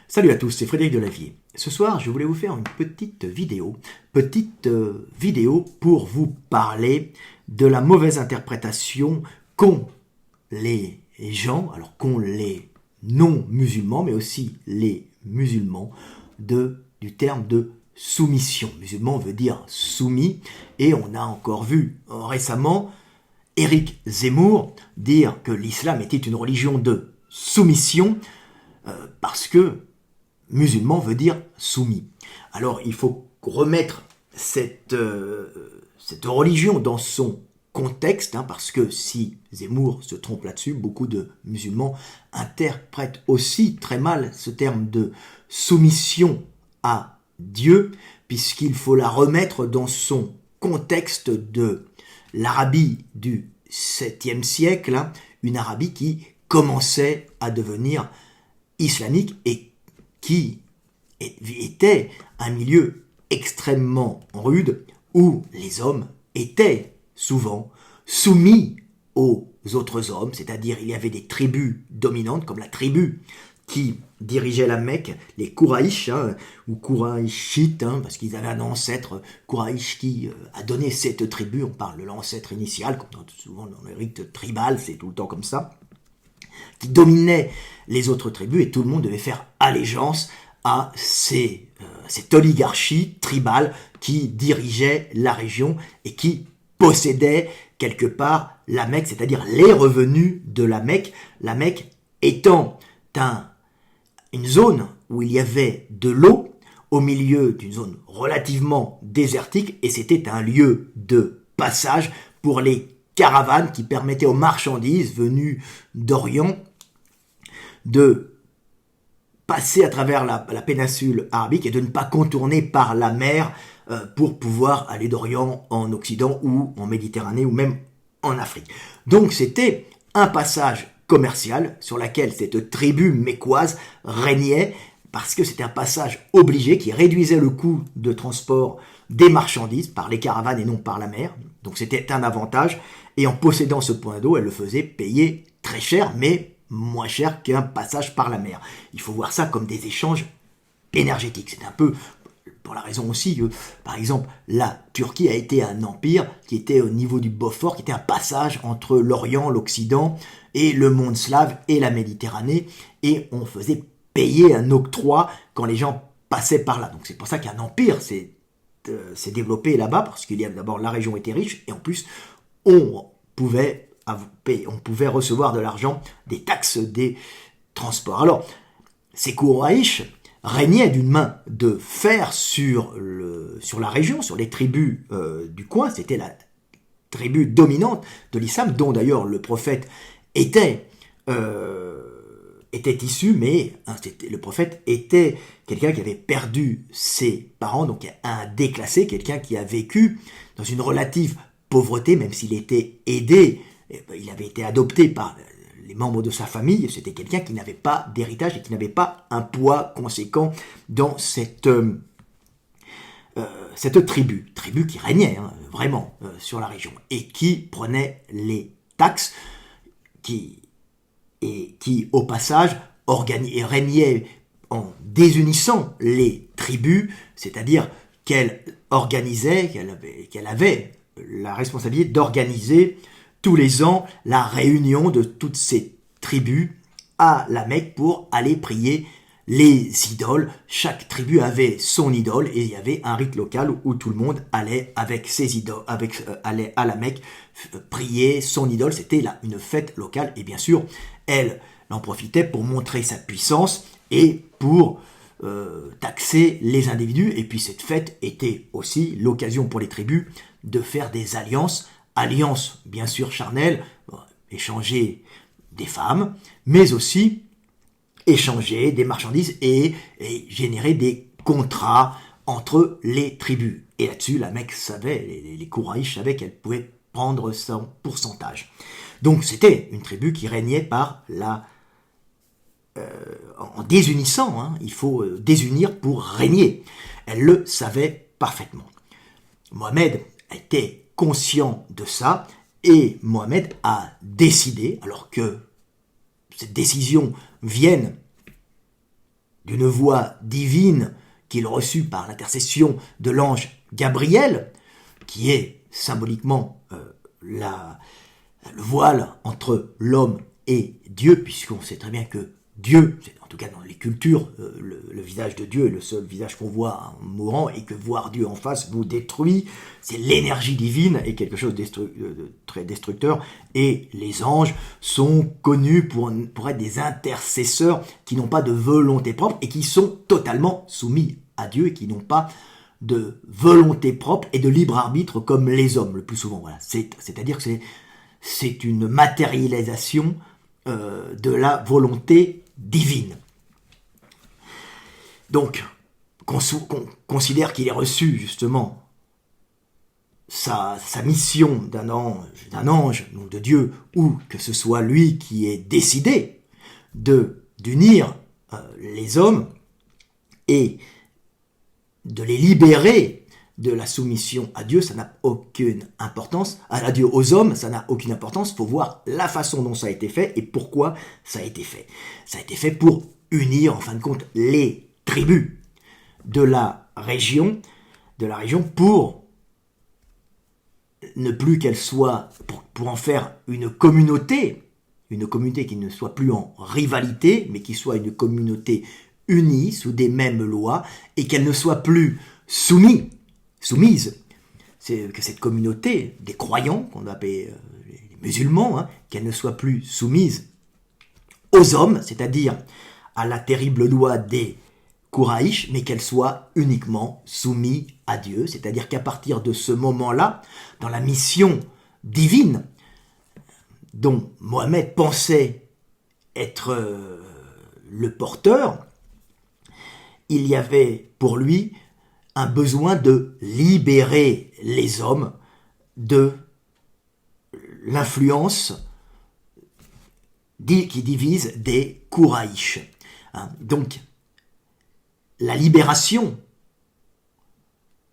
Salut à tous, c'est Frédéric Delavier. Ce soir, je voulais vous faire une petite vidéo pour vous parler de la mauvaise interprétation qu'ont les gens, alors qu'ont les non-musulmans, mais aussi les musulmans, du terme de soumission. Musulman veut dire soumis, et on a encore vu récemment Éric Zemmour dire que l'islam était une religion de soumission, parce que musulman veut dire soumis. Alors il faut remettre cette religion dans son contexte, parce que si Zemmour se trompe là-dessus, beaucoup de musulmans interprètent aussi très mal ce terme de soumission à Dieu, puisqu'il faut la remettre dans son contexte de l'Arabie du 7e siècle, une Arabie qui commençait à devenir islamique et qui était un milieu extrêmement rude où les hommes étaient souvent soumis aux autres hommes, c'est-à-dire il y avait des tribus dominantes comme la tribu qui dirigeait la Mecque, les Kouraïch, ou Kouraïchites, parce qu'ils avaient un ancêtre Kouraïch qui a donné cette tribu, on parle de l'ancêtre initial, comme souvent dans le rite tribal, c'est tout le temps comme ça, qui dominait les autres tribus et tout le monde devait faire allégeance à cette oligarchie tribale qui dirigeait la région et qui possédait quelque part la Mecque, c'est-à-dire les revenus de la Mecque étant une zone où il y avait de l'eau au milieu d'une zone relativement désertique et c'était un lieu de passage pour les caravanes qui permettaient aux marchandises venues d'Orient de passer à travers la péninsule arabique et de ne pas contourner par la mer pour pouvoir aller d'Orient en Occident ou en Méditerranée ou même en Afrique. Donc c'était un passage commercial sur lequel cette tribu mécoise régnait parce que c'était un passage obligé qui réduisait le coût de transport des marchandises par les caravanes et non par la mer. Donc c'était un avantage et en possédant ce point d'eau, elle le faisait payer très cher mais moins cher qu'un passage par la mer. Il faut voir ça comme des échanges énergétiques. C'est un peu pour la raison aussi que, par exemple, la Turquie a été un empire qui était au niveau du Bosphore, qui était un passage entre l'Orient, l'Occident et le monde slave et la Méditerranée, et on faisait payer un octroi quand les gens passaient par là. Donc c'est pour ça qu'un empire s'est développé là-bas, parce qu'il y a d'abord la région était riche, et en plus on pouvait recevoir de l'argent des taxes des transports. Alors, ces Kouraïch régnaient d'une main de fer sur la région, sur les tribus du coin. C'était la tribu dominante de l'islam, dont d'ailleurs le prophète était issu, mais le prophète était quelqu'un qui avait perdu ses parents, donc un déclassé, quelqu'un qui a vécu dans une relative pauvreté, même s'il était aidé. Il avait été adopté par les membres de sa famille, c'était quelqu'un qui n'avait pas d'héritage et qui n'avait pas un poids conséquent dans cette tribu qui régnait vraiment sur la région et qui prenait les taxes, qui au passage régnait en désunissant les tribus, c'est-à-dire qu'elle avait la responsabilité d'organiser tous les ans la réunion de toutes ces tribus à la Mecque pour aller prier les idoles. Chaque tribu avait son idole et il y avait un rite local où tout le monde allait avec ses idoles, allait à la Mecque prier son idole. C'était là une fête locale et bien sûr, elle en profitait pour montrer sa puissance et pour taxer les individus. Et puis cette fête était aussi l'occasion pour les tribus de faire des alliances bien sûr charnelles, échanger des femmes, mais aussi échanger des marchandises et générer des contrats entre les tribus. Et là-dessus, la Mecque savait, les Kouraïch savaient qu'elle pouvait prendre son pourcentage. Donc c'était une tribu qui régnait par en désunissant, il faut désunir pour régner. Elle le savait parfaitement. Mohamed était conscient de ça et Mohamed a décidé, alors que cette décision vienne d'une voix divine qu'il reçut par l'intercession de l'ange Gabriel, qui est symboliquement le voile entre l'homme et Dieu, puisqu'on sait très bien que Dieu, en tout cas dans les cultures, le visage de Dieu est le seul visage qu'on voit en mourant, et que voir Dieu en face vous détruit. C'est l'énergie divine et quelque chose de très destructeur. Et les anges sont connus pour être des intercesseurs qui n'ont pas de volonté propre et qui sont totalement soumis à Dieu et qui n'ont pas de volonté propre et de libre arbitre comme les hommes le plus souvent. Voilà. C'est-à-dire que c'est une matérialisation de la volonté divine. Donc, qu'on considère qu'il ait reçu justement sa mission d'un ange, donc de Dieu, ou que ce soit lui qui ait décidé d'unir les hommes et de les libérer de la soumission à Dieu, ça n'a aucune importance. À Dieu, aux hommes, ça n'a aucune importance. Il faut voir la façon dont ça a été fait et pourquoi ça a été fait. Ça a été fait pour unir, en fin de compte, les tribus de la région pour ne plus qu'elles soient, pour en faire une communauté qui ne soit plus en rivalité, mais qui soit une communauté unie sous des mêmes lois et qu'elle ne soit plus soumise. C'est que cette communauté des croyants, qu'on appelle les musulmans, qu'elle ne soit plus soumise aux hommes, c'est-à-dire à la terrible loi des Kouraïch, mais qu'elle soit uniquement soumise à Dieu, c'est-à-dire qu'à partir de ce moment-là, dans la mission divine dont Mohammed pensait être le porteur, il y avait pour lui un besoin de libérer les hommes de l'influence qui divise des Kouraïch. Donc, la libération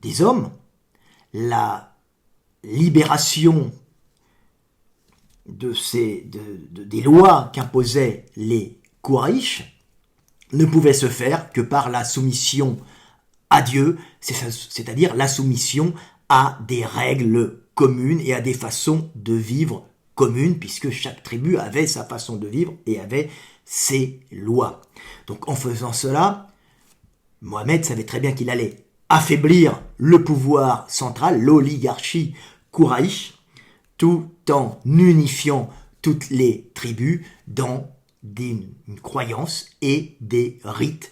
des hommes, la libération des lois qu'imposaient les Kouraïch ne pouvait se faire que par la soumission à Dieu, c'est-à-dire la soumission à des règles communes et à des façons de vivre communes, puisque chaque tribu avait sa façon de vivre et avait ses lois. Donc en faisant cela, Mohammed savait très bien qu'il allait affaiblir le pouvoir central, l'oligarchie Kouraïch, tout en unifiant toutes les tribus dans une croyance et des rites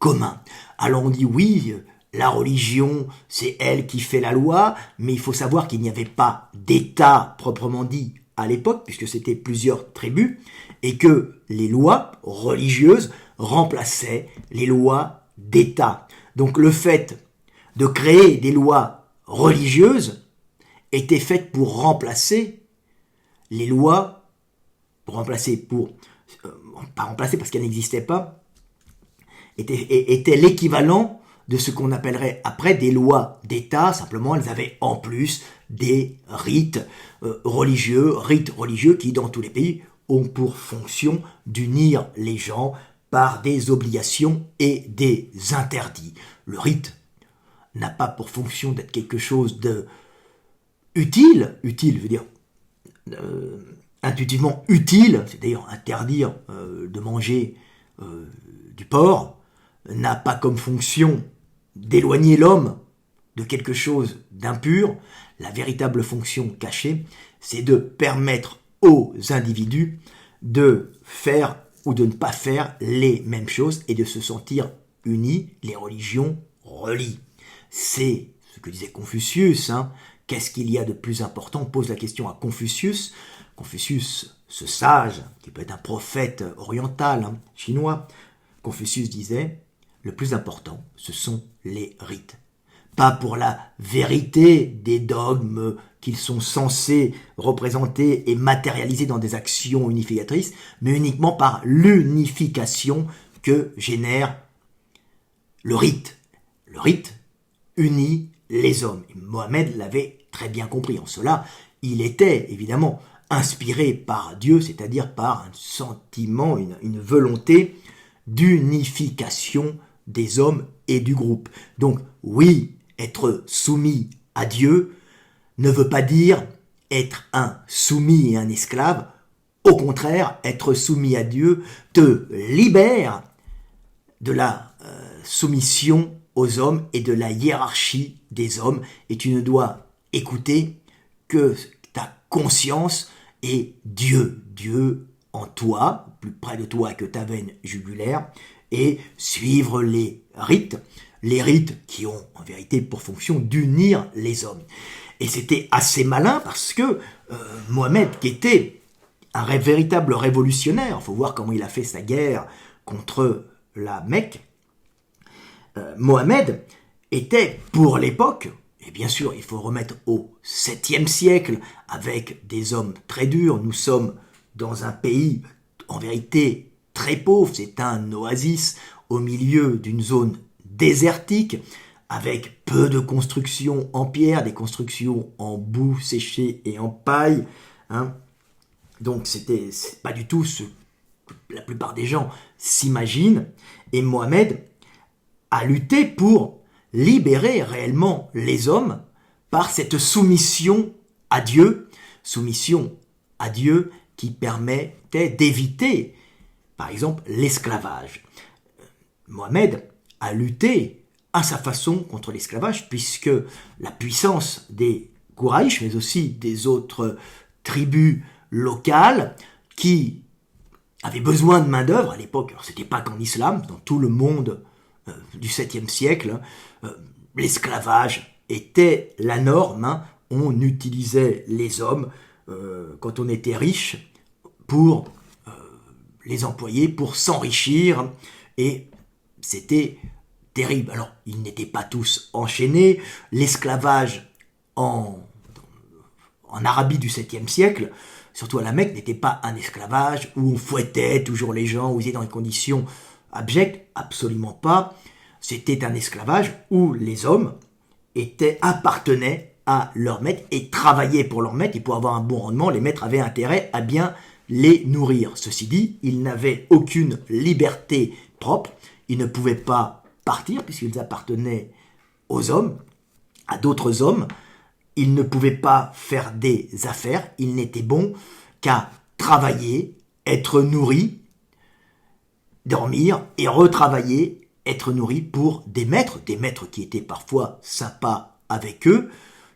communs. Alors on dit oui, la religion, c'est elle qui fait la loi, mais il faut savoir qu'il n'y avait pas d'État proprement dit à l'époque, puisque c'était plusieurs tribus, et que les lois religieuses remplaçaient les lois d'État. Donc le fait de créer des lois religieuses était fait pour remplacer les lois, pas remplacer parce qu'elles n'existaient pas, était l'équivalent de ce qu'on appellerait après des lois d'État. Simplement, elles avaient en plus des rites religieux qui, dans tous les pays, ont pour fonction d'unir les gens par des obligations et des interdits. Le rite n'a pas pour fonction d'être quelque chose de utile, je veux dire, intuitivement utile, c'est-à-dire interdire de manger du porc, n'a pas comme fonction d'éloigner l'homme de quelque chose d'impur. La véritable fonction cachée, c'est de permettre aux individus de faire ou de ne pas faire les mêmes choses et de se sentir unis. Les religions relient. C'est ce que disait Confucius. Qu'est-ce qu'il y a de plus important? On pose la question à Confucius. Confucius, ce sage, qui peut être un prophète oriental, chinois, Confucius disait, le plus important, ce sont les rites. Pas pour la vérité des dogmes qu'ils sont censés représenter et matérialiser dans des actions unificatrices, mais uniquement par l'unification que génère le rite. Le rite unit les hommes. Et Mohammed l'avait très bien compris. En cela, il était évidemment inspiré par Dieu, c'est-à-dire par un sentiment, une volonté d'unification des hommes et du groupe. Donc oui, être soumis à Dieu ne veut pas dire être un soumis et un esclave. Au contraire, être soumis à Dieu te libère de la soumission aux hommes et de la hiérarchie des hommes, et tu ne dois écouter que ta conscience et Dieu, Dieu en toi, plus près de toi que ta veine jugulaire, et suivre les rites qui ont en vérité pour fonction d'unir les hommes. Et c'était assez malin parce que Mohammed, qui était un véritable révolutionnaire, il faut voir comment il a fait sa guerre contre la Mecque, Mohammed était pour l'époque, et bien sûr il faut remettre au 7e siècle, avec des hommes très durs, nous sommes dans un pays en vérité très pauvre, c'est un oasis au milieu d'une zone désertique, avec peu de constructions en pierre, des constructions en boue séchée et en paille. Donc c'est pas du tout ce que la plupart des gens s'imaginent. Et Mohammed a lutté pour libérer réellement les hommes par cette soumission à Dieu qui permettait d'éviter, par exemple, l'esclavage. Mohammed a lutté à sa façon contre l'esclavage, puisque la puissance des Quraysh, mais aussi des autres tribus locales qui avaient besoin de main-d'œuvre à l'époque, alors c'était pas qu'en islam, dans tout le monde du 7e siècle, l'esclavage était la norme. On utilisait les hommes quand on était riche pour les employer, pour s'enrichir, et c'était terrible. Alors, ils n'étaient pas tous enchaînés. L'esclavage en Arabie du 7e siècle, surtout à la Mecque, n'était pas un esclavage où on fouettait toujours les gens, où ils étaient dans des conditions abjectes, absolument pas. C'était un esclavage où les hommes appartenaient à leur maître et travaillaient pour leur maître, et pour avoir un bon rendement, les maîtres avaient intérêt à bien les nourrir. Ceci dit, ils n'avaient aucune liberté propre, ils ne pouvaient pas partir puisqu'ils appartenaient aux hommes, à d'autres hommes, ils ne pouvaient pas faire des affaires, ils n'étaient bons qu'à travailler, être nourris, dormir et retravailler, être nourris pour des maîtres qui étaient parfois sympas avec eux,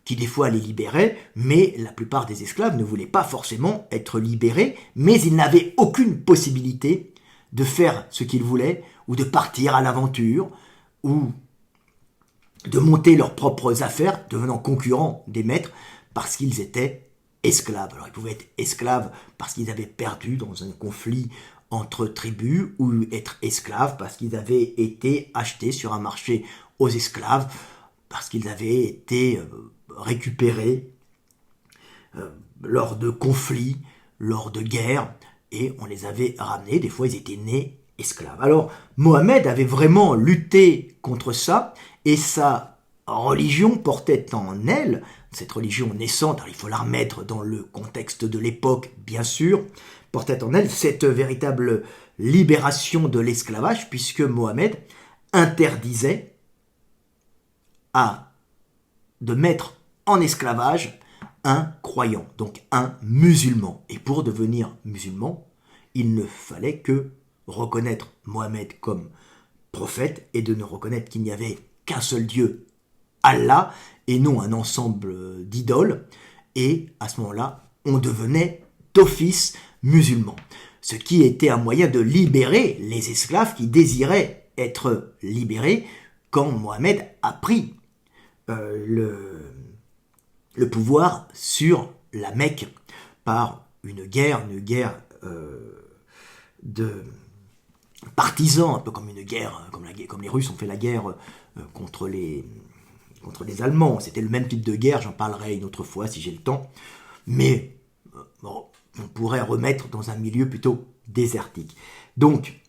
qui des fois les libéraient, mais la plupart des esclaves ne voulaient pas forcément être libérés, mais ils n'avaient aucune possibilité de faire ce qu'ils voulaient, ou de partir à l'aventure, ou de monter leurs propres affaires, devenant concurrents des maîtres, parce qu'ils étaient esclaves. Alors ils pouvaient être esclaves parce qu'ils avaient perdu dans un conflit entre tribus, ou être esclaves parce qu'ils avaient été achetés sur un marché aux esclaves, parce qu'ils avaient été récupérés lors de conflits, lors de guerres, et on les avait ramenés. Des fois, ils étaient nés esclaves. Alors, Mohammed avait vraiment lutté contre ça, et sa religion portait en elle, cette religion naissante, alors il faut la remettre dans le contexte de l'époque, bien sûr, portait en elle cette véritable libération de l'esclavage, puisque Mohammed interdisait de mettre en esclavage un croyant, donc un musulman. Et pour devenir musulman, il ne fallait que reconnaître Mohammed comme prophète, et de ne reconnaître qu'il n'y avait qu'un seul Dieu, Allah, et non un ensemble d'idoles. Et à ce moment-là, on devenait d'office musulman. Ce qui était un moyen de libérer les esclaves qui désiraient être libérés quand Mohammed a pris le pouvoir sur la Mecque par une guerre de partisans, un peu comme une guerre, comme les Russes ont fait la guerre contre les Allemands. C'était le même type de guerre, j'en parlerai une autre fois si j'ai le temps, mais on pourrait remettre dans un milieu plutôt désertique. Donc,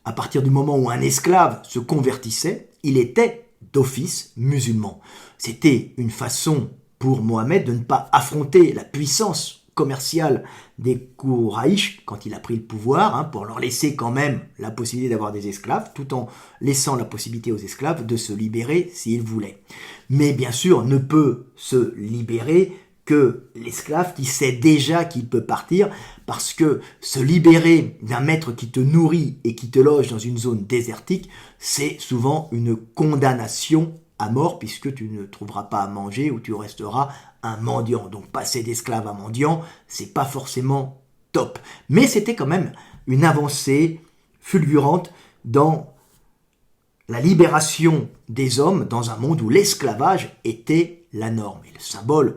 à partir du moment où un esclave se convertissait, il était d'office musulman. C'était une façon pour Mohammed de ne pas affronter la puissance commerciale des Kouraïch quand il a pris le pouvoir, hein, pour leur laisser quand même la possibilité d'avoir des esclaves, tout en laissant la possibilité aux esclaves de se libérer s'ils voulaient. Mais bien sûr, ne peut se libérer que l'esclave qui sait déjà qu'il peut partir, parce que se libérer d'un maître qui te nourrit et qui te loge dans une zone désertique, c'est souvent une condamnation à mort, puisque tu ne trouveras pas à manger ou tu resteras un mendiant. Donc passer d'esclave à mendiant, c'est pas forcément top. Mais c'était quand même une avancée fulgurante dans la libération des hommes dans un monde où l'esclavage était la norme. Et le symbole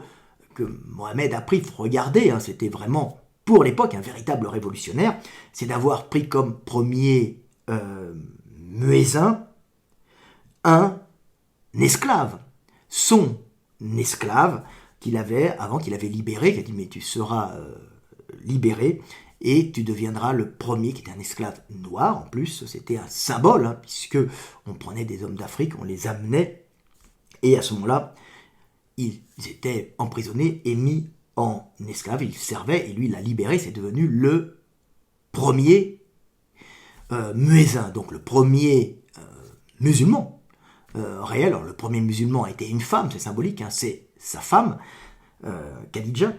que Mohamed a pris, regardez, hein, c'était vraiment, pour l'époque, un véritable révolutionnaire, c'est d'avoir pris comme premier muezzin un esclave. Son esclave qu'il avait, avant qu'il avait libéré, qui a dit mais tu seras libéré et tu deviendras le premier, qui était un esclave noir en plus, c'était un symbole, hein, puisque on prenait des hommes d'Afrique, on les amenait, et à ce moment-là, ils étaient emprisonnés et mis en esclave, ils servaient, et lui il l'a libéré, c'est devenu le premier muezzin, donc le premier musulman réel. Alors le premier musulman a été une femme, c'est symbolique, hein, c'est sa femme, Khadija,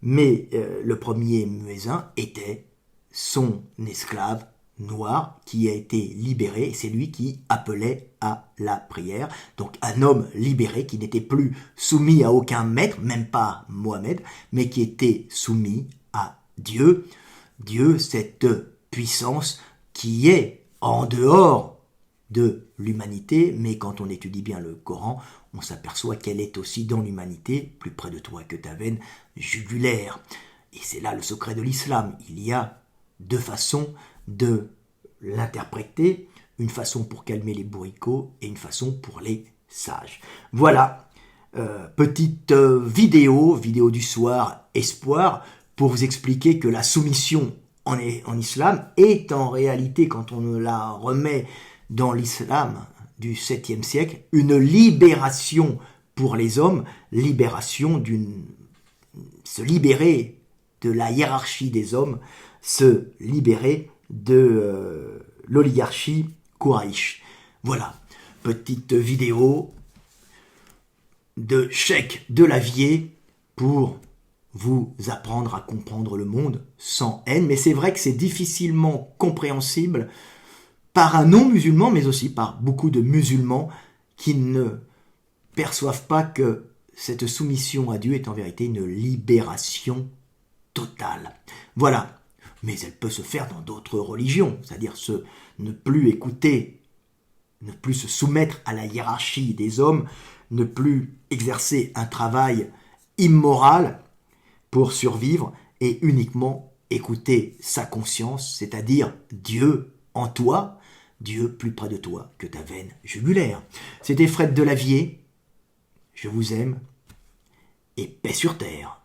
mais le premier muezzin était son esclave noir qui a été libéré, et c'est lui qui appelait à la prière. Donc un homme libéré qui n'était plus soumis à aucun maître, même pas Mohamed, mais qui était soumis à Dieu. Dieu, cette puissance qui est en dehors de l'humanité, mais quand on étudie bien le Coran, on s'aperçoit qu'elle est aussi dans l'humanité, plus près de toi que ta veine jugulaire. Et c'est là le secret de l'islam. Il y a deux façons de l'interpréter, une façon pour calmer les bourricots et une façon pour les sages. Voilà, petite vidéo du soir espoir, pour vous expliquer que la soumission en islam est en réalité, quand on la remet dans l'islam du 7e siècle, une libération pour les hommes, se libérer de la hiérarchie des hommes, se libérer de l'oligarchie Kouraïch. Voilà, petite vidéo de Cheikh Delavier pour vous apprendre à comprendre le monde sans haine. Mais c'est vrai que c'est difficilement compréhensible par un non-musulman, mais aussi par beaucoup de musulmans qui ne perçoivent pas que cette soumission à Dieu est en vérité une libération totale. Voilà. Mais elle peut se faire dans d'autres religions, c'est-à-dire ne plus écouter, ne plus se soumettre à la hiérarchie des hommes, ne plus exercer un travail immoral pour survivre et uniquement écouter sa conscience, c'est-à-dire Dieu en toi, Dieu plus près de toi que ta veine jugulaire. C'était Fred Delavier, je vous aime et paix sur terre.